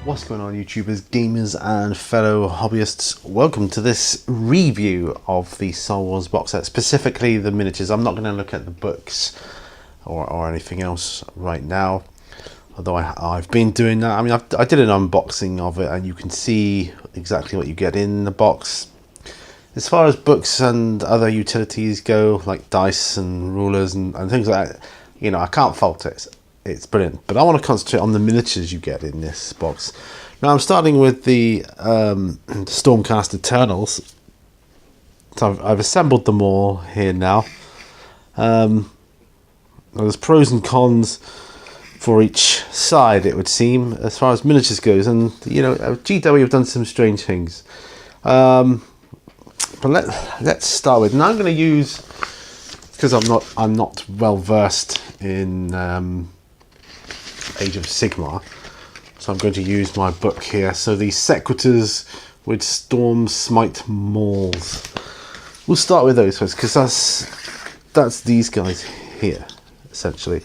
What's going on, YouTubers, gamers and fellow hobbyists? Welcome to this review of the Star Wars box set, specifically the miniatures. I'm not going to look at the books or anything else right now, although I've been doing that. I mean, I did an unboxing of it and you can see exactly what you get in the box. As far as books and other utilities go, like dice and rulers and things like that, you know, I can't fault it. It's brilliant, but I want to concentrate on the miniatures you get in this box. Now I'm starting with the Stormcast Eternals. So I've assembled them all here now. There's pros and cons for each side, it would seem, as far as miniatures goes, and you know, GW have done some strange things. But let's start with. Now I'm going to use, because I'm not well versed in Age of Sigmar, so I'm going to use my book here. So the Sequitors with Storm Smite Mauls. We'll start with those first, because that's these guys here, essentially.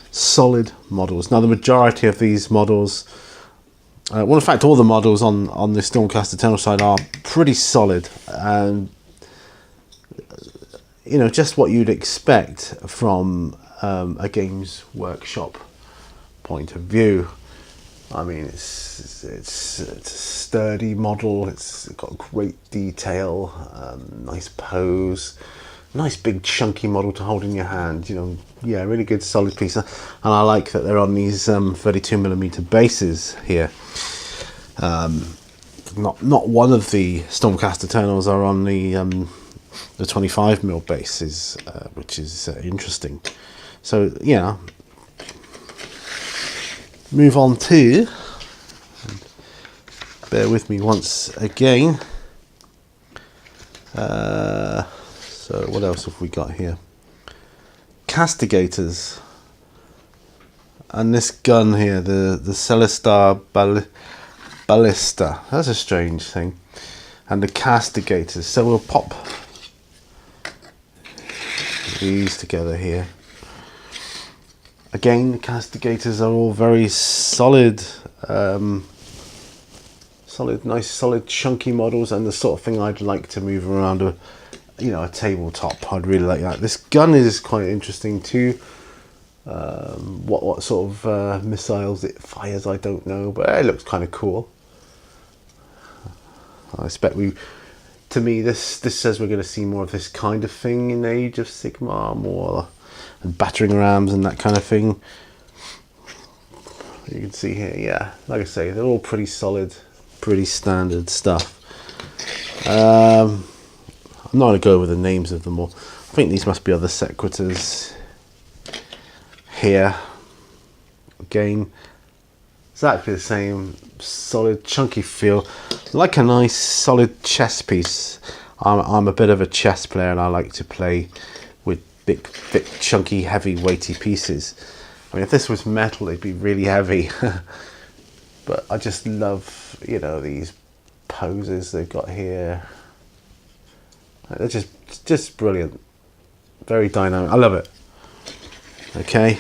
Solid models. Now the majority of these models, well, in fact all the models on the Stormcast Eternal side are pretty solid, and you know, just what you'd expect from a Games Workshop point of view. I mean, it's a sturdy model. It's got great detail, nice pose, nice big chunky model to hold in your hand. You know, yeah, really good solid piece. And I like that they're on these 32mm bases here. Not one of the Stormcast Eternals are on the 25mm bases, which is interesting. So yeah, move on to, bear with me once again. So what else have we got here? Castigators, and this gun here, the Celestar Ballista. That's a strange thing. And the Castigators. So we'll pop these together here. Again, the Castigators are all very solid, nice, solid, chunky models, and the sort of thing I'd like to move around a tabletop. I'd really like that. This gun is quite interesting too. What sort of missiles it fires, I don't know, but it looks kind of cool. I expect to me, this says we're going to see more of this kind of thing in Age of Sigmar, more and battering rams and that kind of thing. You can see here, yeah, like I say, they're all pretty solid, pretty standard stuff. I'm not going to go over the names of them all. I think these must be other Sequitors here. Again, exactly the same, solid, chunky feel, like a nice, solid chess piece. I'm a bit of a chess player, and I like to play with big, thick, chunky, heavy, weighty pieces. I mean, if this was metal, it'd be really heavy. But I just love, you know, these poses they've got here. They're just brilliant. Very dynamic. I love it. Okay.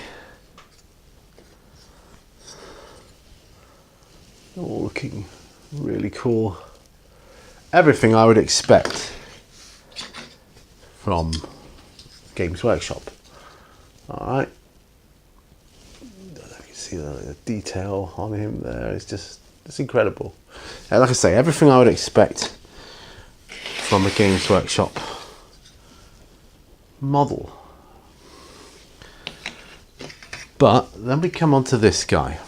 All looking really cool. Everything I would expect from Games Workshop. Alright. You can see the detail on him there. It's incredible. Like I say, everything I would expect from a Games Workshop model. But then we come on to this guy.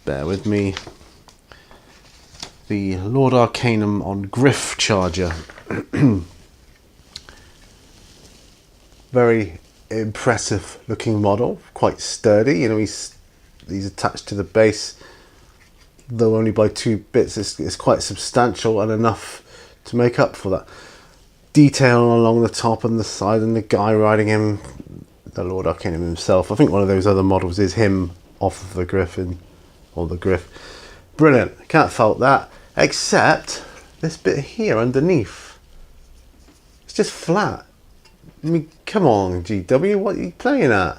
Bear with me. The Lord Arcanum on Griff Charger. Very impressive looking model, quite sturdy. You know, he's attached to the base, though only by 2 bits. It's quite substantial and enough to make up for that. Detail along the top and the side, and the guy riding him, the Lord Arcanum himself. I think one of those other models is him off of the Griffin, or the Griff. Brilliant, can't fault that, except this bit here underneath. It's just flat. I mean, come on, GW, what are you playing at?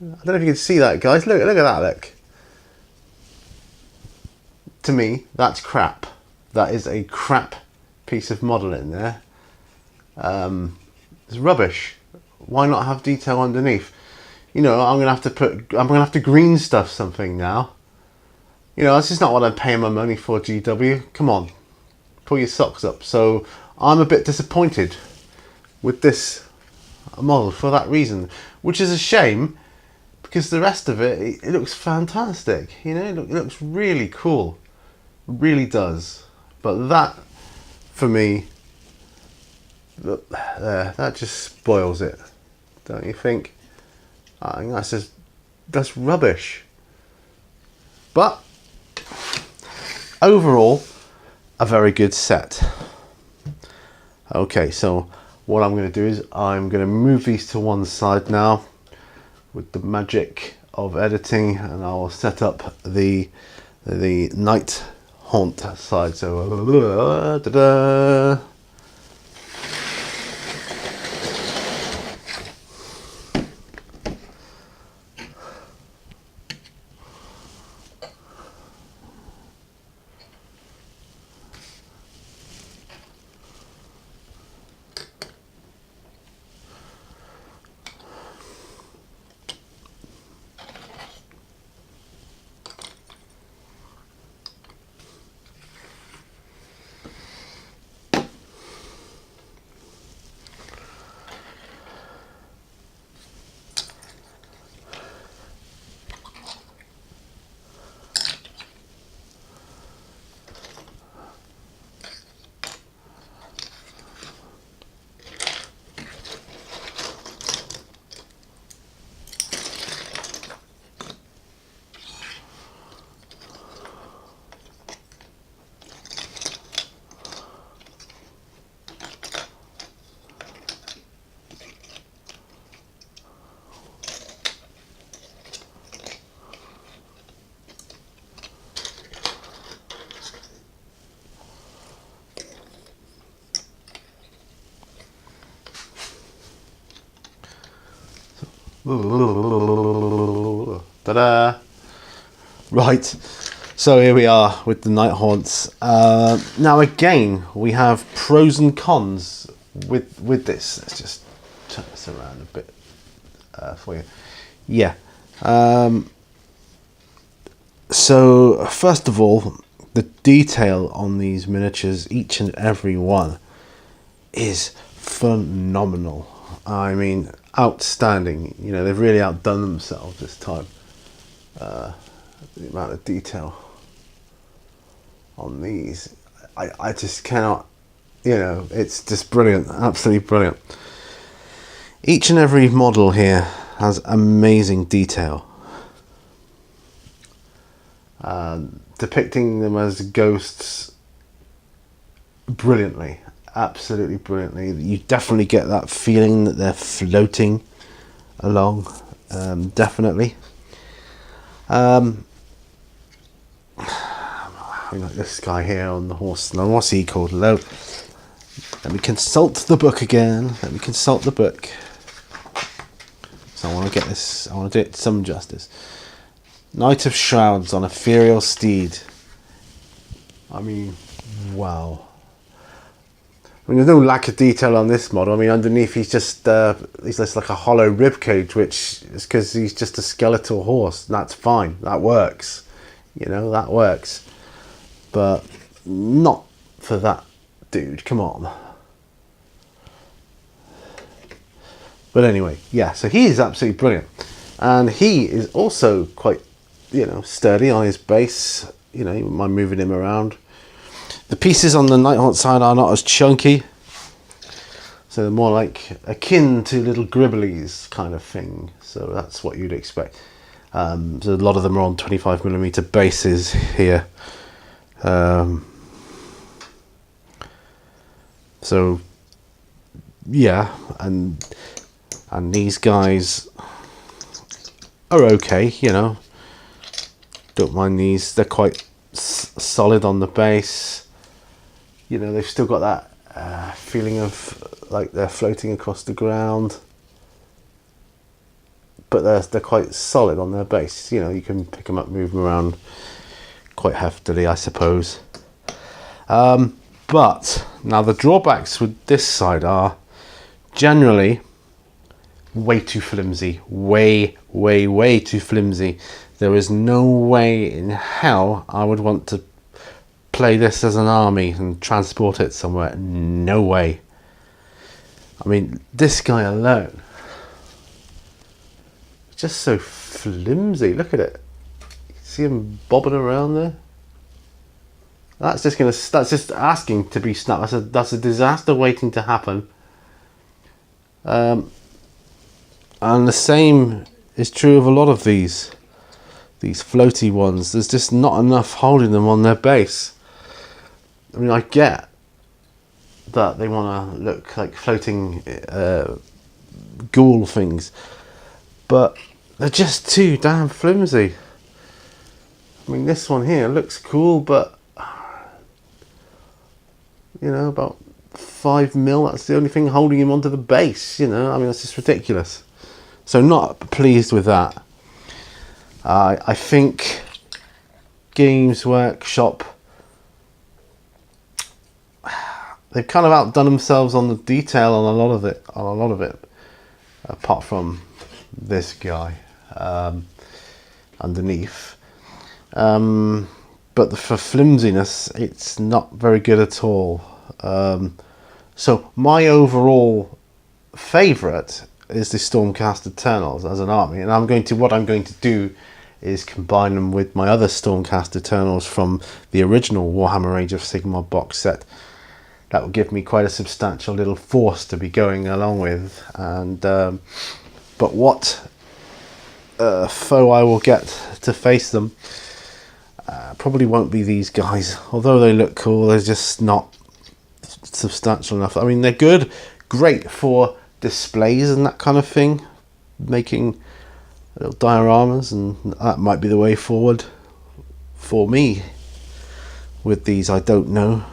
don't know if you can see that, guys. Look at that, look. To me, that's crap. That is a crap piece of modelling there. It's rubbish. Why not have detail underneath? You know, I'm gonna have to green stuff something now. You know, this is not what I'm paying my money for, GW. Come on, pull your socks up. So I'm a bit disappointed with this model for that reason, which is a shame because the rest of it looks fantastic. You know, it looks really cool, it really does. But that, for me, look there, that just spoils it, don't you think? I think that's rubbish. But overall, a very good set. Okay, so what I'm going to do is I'm going to move these to one side now with the magic of editing, and I'll set up the night haunt side. So ta-da. Ta-da! Right, so here we are with the night haunts. Now again, we have pros and cons with this. Let's just turn this around a bit for you. Yeah. So first of all, the detail on these miniatures, each and every one, is phenomenal. I mean, outstanding. You know, they've really outdone themselves this time. The amount of detail on these, I just cannot, you know, it's just brilliant, absolutely brilliant. Each and every model here has amazing detail, depicting them as ghosts brilliantly, absolutely brilliantly. You definitely get that feeling that they're floating along, definitely. Like this guy here on the horse. Now, what's he called? Let me consult the book again. Let me consult the book. So I want to get this. I want to do it some justice. Knight of Shrouds on ethereal steed. I mean, wow. I mean, there's no lack of detail on this model. I mean, underneath he's just like a hollow rib cage, which is because he's just a skeletal horse. That's fine. That works. You know, that works. But not for that dude. Come on. But anyway, yeah. So he is absolutely brilliant, and he is also quite, you know, sturdy on his base. You know, you wouldn't mind moving him around. The pieces on the Nighthaunt side are not as chunky, so they're more like akin to little Gribblies kind of thing. So that's what you'd expect. So a lot of them are on 25mm bases here. So yeah, and these guys are okay, you know. Don't mind these; they're quite solid on the base. You know, they've still got that feeling of like they're floating across the ground. but they're quite solid on their base. You know, you can pick them up, move them around quite heftily, I suppose. But now the drawbacks with this side are generally way too flimsy. Way too flimsy. There is no way in hell I would want to play this as an army and transport it somewhere. No way. I mean, this guy alone, just so flimsy. Look at it. See him bobbing around there? That's just asking to be snapped. That's a disaster waiting to happen. And the same is true of a lot of these floaty ones. There's just not enough holding them on their base. I mean, I get that they want to look like floating ghoul things, but they're just too damn flimsy. I mean, this one here looks cool, but you know, about 5 mil, that's the only thing holding him onto the base, you know. I mean, that's just ridiculous. So not pleased with that. I think Games Workshop, they've kind of outdone themselves on the detail on a lot of it, apart from this guy underneath. But for flimsiness, it's not very good at all. So my overall favourite is the Stormcast Eternals as an army, and what I'm going to do is combine them with my other Stormcast Eternals from the original Warhammer Age of Sigmar box set. That will give me quite a substantial little force to be going along with, and but what foe I will get to face them probably won't be these guys. Although they look cool, they're just not substantial enough. I mean, they're good, great for displays and that kind of thing, making little dioramas, and that might be the way forward for me with these. I don't know.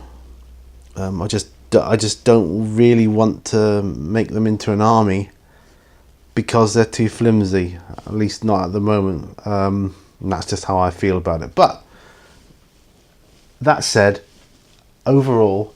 I just don't really want to make them into an army because they're too flimsy, at least not at the moment. And that's just how I feel about it. But that said, overall,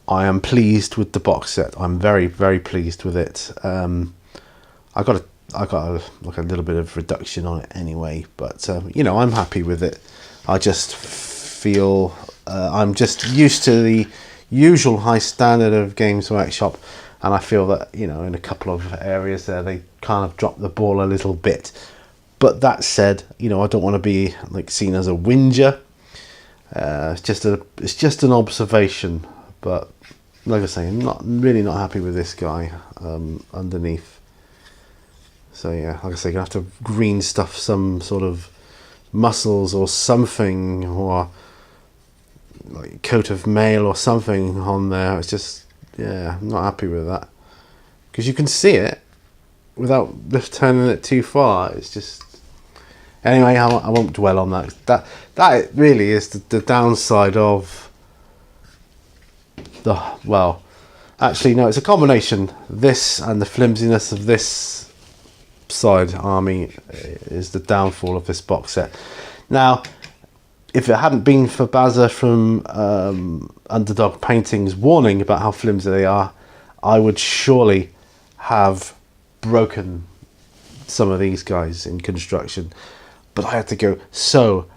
I am pleased with the box set. I'm very pleased with it. I got like a little bit of reduction on it anyway, but you know, I'm happy with it. I just feel I'm just used to the usual high standard of Games Workshop, and I feel that, you know, in a couple of areas there they kind of dropped the ball a little bit. But that said, you know, I don't want to be like seen as a whinger. It's just an observation. But like I say, I'm really not happy with this guy underneath. So yeah, like I say, you're gonna have to green stuff some sort of muscles or something, or like coat of mail or something on there. It's just, yeah, I'm not happy with that, because you can see it without turning it too far. It's just, anyway, I won't dwell on that. That really is the downside of the, well, actually no, it's a combination. This and the flimsiness of this side army is the downfall of this box set. Now, if it hadn't been for Bazza from Underdog Painting's warning about how flimsy they are, I would surely have broken some of these guys in construction. But I had to go so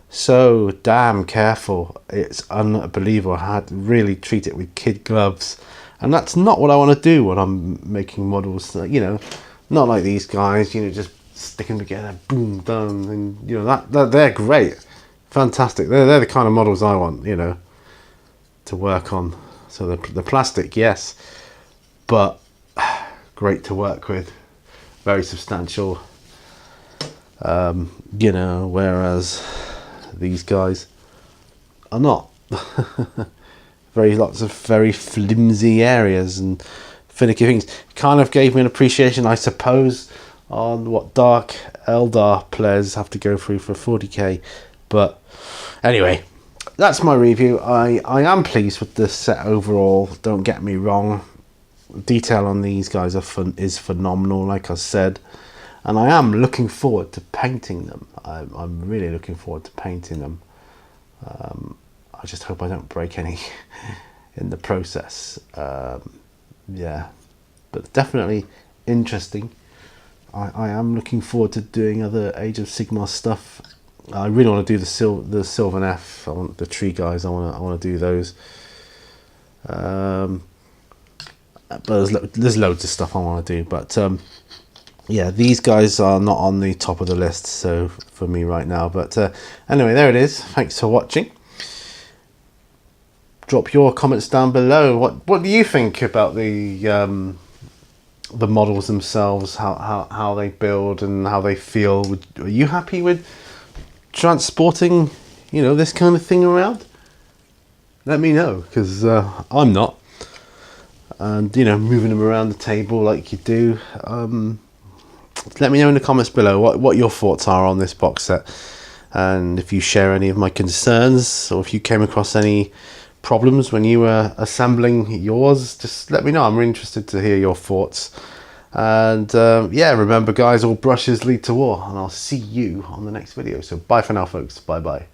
damn careful. It's unbelievable. I had to really treat it with kid gloves, and that's not what I want to do when I'm making models. You know, not like these guys, you know, just stick them together, boom, done. And you know, that they're great, fantastic. They're the kind of models I want, you know, to work on. So the plastic, yes, but great to work with, very substantial. You know, whereas these guys are not. Lots of very flimsy areas and finicky things. Kind of gave me an appreciation, I suppose, on what Dark Eldar players have to go through for 40k. But anyway, that's my review. I am pleased with the set overall, don't get me wrong. Detail on these guys is phenomenal, like I said. and I am looking forward to painting them. I'm really looking forward to painting them. I just hope I don't break any in the process. Yeah, but definitely interesting. I am looking forward to doing other Age of Sigmar stuff. I really want to do the Sylvan F. I want the tree guys. I want to do those. But there's loads of stuff I want to do. But yeah, these guys are not on the top of the list, so for me right now. But anyway, there it is. Thanks for watching. Drop your comments down below. What do you think about the models themselves? How they build and how they feel? Are you happy with transporting, this kind of thing around? Let me know, because I'm not. And moving them around the table like you do. Let me know in the comments below what your thoughts are on this box set, and if you share any of my concerns, or if you came across any problems when you were assembling yours, just let me know. I'm really interested to hear your thoughts. And yeah, remember guys, all brushes lead to war, and I'll see you on the next video. So bye for now, folks. Bye bye.